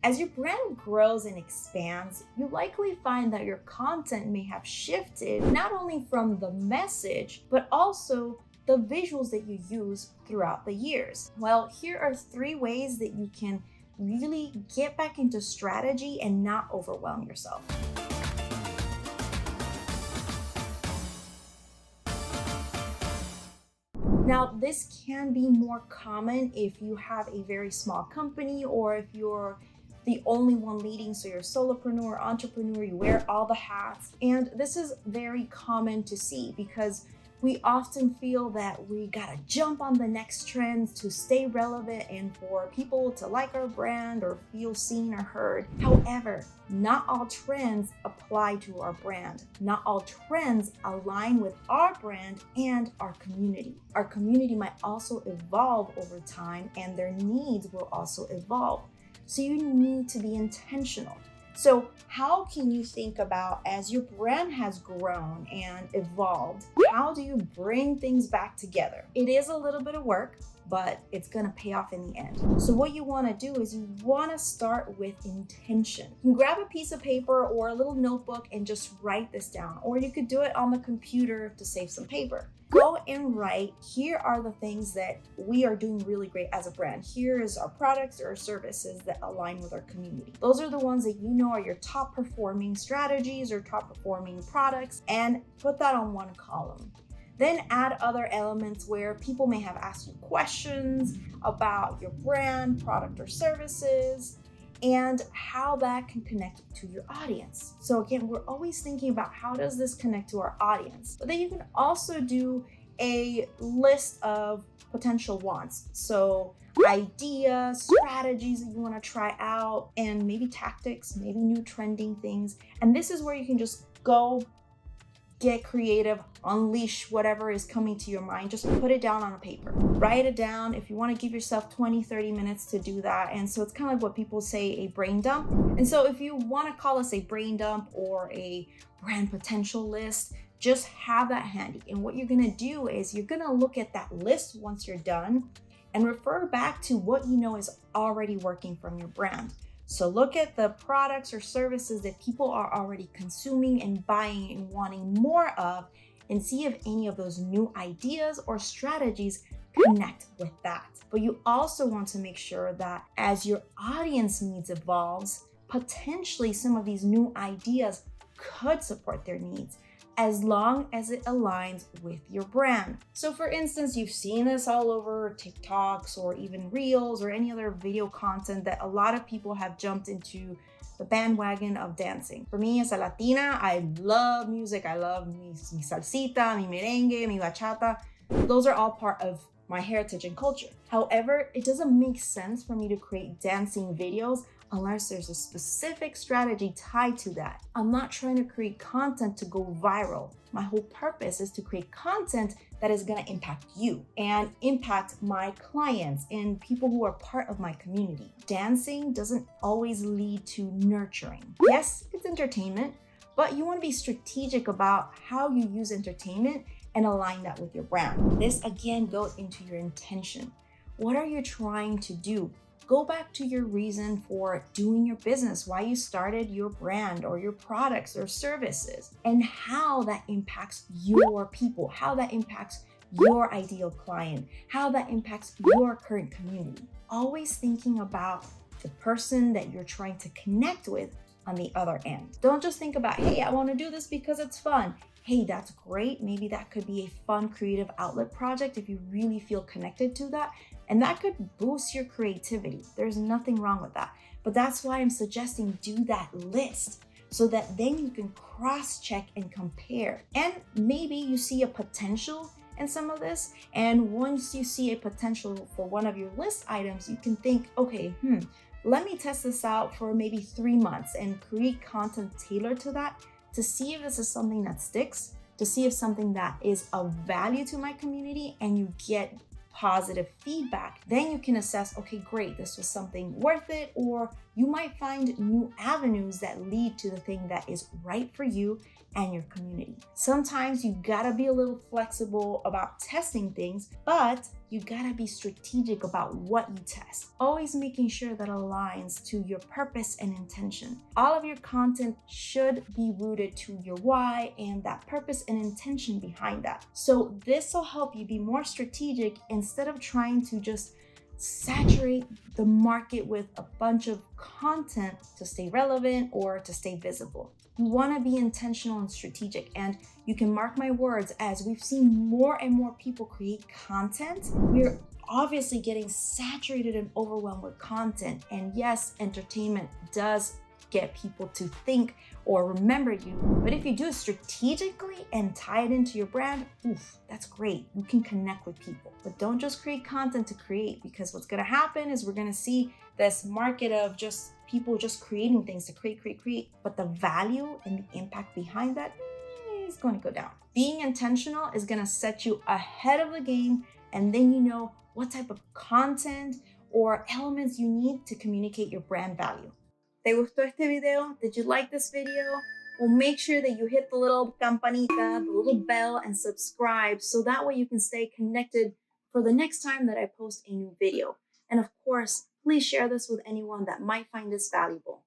As your brand grows and expands, you likely find that your content may have shifted not only from the message, but also the visuals that you use throughout the years. Well, here are 3 ways that you can really get back into strategy and not overwhelm yourself. Now, this can be more common if you have a very small company or if you're the only one leading, so you're a solopreneur, entrepreneur, you wear all the hats. And this is very common to see because we often feel that we gotta jump on the next trends to stay relevant and for people to like our brand or feel seen or heard. However, not all trends apply to our brand. Not all trends align with our brand and our community. Our community might also evolve over time and their needs will also evolve. So you need to be intentional. So how can you think about, as your brand has grown and evolved, how do you bring things back together? It is a little bit of work, but it's gonna pay off in the end. So what you wanna do is you wanna start with intention. You can grab a piece of paper or a little notebook and just write this down, or you could do it on the computer to save some paper. Go and write, here are the things that we are doing really great as a brand. Here is our products or services that align with our community. Those are the ones that you know are your top performing strategies or top performing products, and put that on one column. Then add other elements where people may have asked you questions about your brand, product, or services, and how that can connect to your audience. So again, we're always thinking about how does this connect to our audience? But then you can also do a list of potential wants. So ideas, strategies that you want to try out, and maybe tactics, maybe new trending things. And this is where you can just go get creative, unleash whatever is coming to your mind. Just put it down on a paper. Write it down if you want to give yourself 20, 30 minutes to do that. And so it's kind of like what people say, a brain dump. And so if you want to call us a brain dump or a brand potential list, just have that handy. And what you're going to do is you're going to look at that list once you're done and refer back to what you know is already working from your brand. So look at the products or services that people are already consuming and buying and wanting more of, and see if any of those new ideas or strategies connect with that. But you also want to make sure that as your audience needs evolves, potentially some of these new ideas could support their needs, as long as it aligns with your brand. So for instance, you've seen this all over TikToks or even Reels or any other video content that a lot of people have jumped into the bandwagon of dancing. For me, as a Latina, I love music. I love mi salsita, mi merengue, mi bachata. Those are all part of my heritage and culture. However, it doesn't make sense for me to create dancing videos unless there's a specific strategy tied to that. I'm not trying to create content to go viral. My whole purpose is to create content that is gonna impact you and impact my clients and people who are part of my community. Dancing doesn't always lead to nurturing. Yes, it's entertainment, but you wanna be strategic about how you use entertainment and align that with your brand. This again goes into your intention. What are you trying to do? Go back to your reason for doing your business, why you started your brand or your products or services, and how that impacts your people, how that impacts your ideal client, how that impacts your current community. Always thinking about the person that you're trying to connect with on the other end. Don't just think about, hey, I want to do this because it's fun. Hey, that's great. Maybe that could be a fun creative outlet project if you really feel connected to that. And that could boost your creativity. There's nothing wrong with that. But that's why I'm suggesting do that list so that then you can cross-check and compare. And maybe you see a potential in some of this. And once you see a potential for one of your list items, you can think, okay, let me test this out for maybe 3 months and create content tailored to that to see if this is something that sticks, to see if something that is of value to my community and you get positive feedback. Then you can assess, okay, great, this was something worth it, or you might find new avenues that lead to the thing that is right for you and your community. Sometimes you gotta be a little flexible about testing things, but you gotta be strategic about what you test, always making sure that aligns to your purpose and intention. All of your content should be rooted to your why and that purpose and intention behind that. So this will help you be more strategic instead of trying to just saturate the market with a bunch of content to stay relevant or to stay visible. You want to be intentional and strategic, and you can mark my words, as we've seen more and more people create content, we're obviously getting saturated and overwhelmed with content. And yes, entertainment does get people to think or remember you, but if you do it strategically and tie it into your brand, oof, that's great. You can connect with people. But don't just create content to create, because what's going to happen is we're going to see this market of just people just creating things to create, but the value and the impact behind that is going to go down. Being intentional is going to set you ahead of the game, and then you know what type of content or elements you need to communicate your brand value. ¿Te gustó este video? Did you like this video? Well, make sure that you hit the little campanita, the little bell, and subscribe, so that way you can stay connected for the next time that I post a new video. And of course, please share this with anyone that might find this valuable.